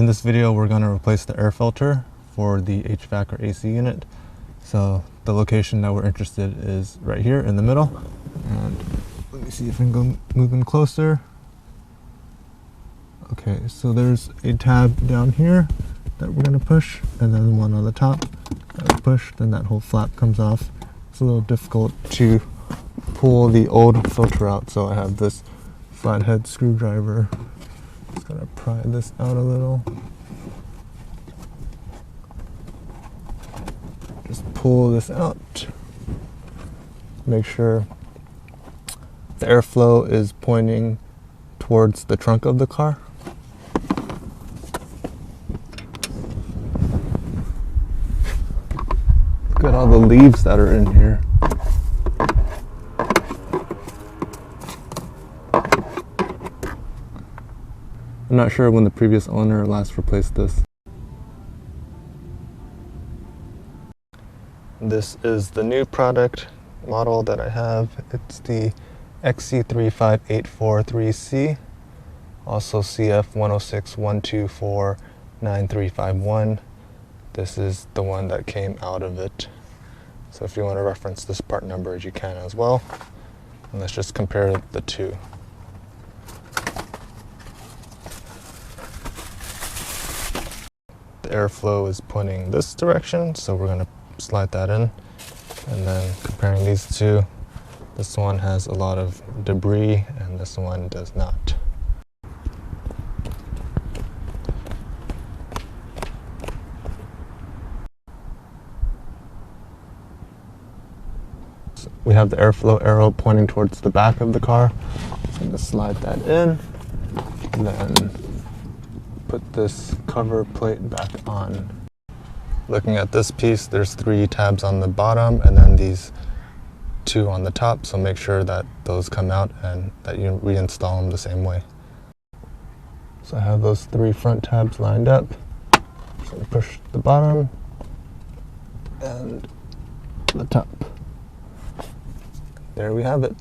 In this video, we're going to replace the air filter for the HVAC or AC unit. So the location that we're interested is right here in the middle. And let me see if I can go move in closer. Okay, so there's a tab down here that we're going to push, and then one on the top that we push, then that whole flap comes off. It's a little difficult to pull the old filter out, so I have this flathead screwdriver. Just gonna pry this out a little. Just pull this out. Make sure the airflow is pointing towards the trunk of the car. Look at all the leaves that are in here. I'm not sure when the previous owner last replaced this. This is the new product model that I have. It's the XC35843C, also CF10612493551. This is the one that came out of it. So if you want to reference this part number, you can as well. And let's just compare the two. The airflow is pointing this direction, so we're going to slide that in. And then comparing these two, this one has a lot of debris and this one does not. So we have the airflow arrow pointing towards the back of the car. So I'm going to slide that in and then put this cover plate back on. Looking at this piece, there's 3 tabs on the bottom and then these 2 on the top, so make sure that those come out and that you reinstall them the same way. So I have those 3 front tabs lined up. So push the bottom and the top. There we have it.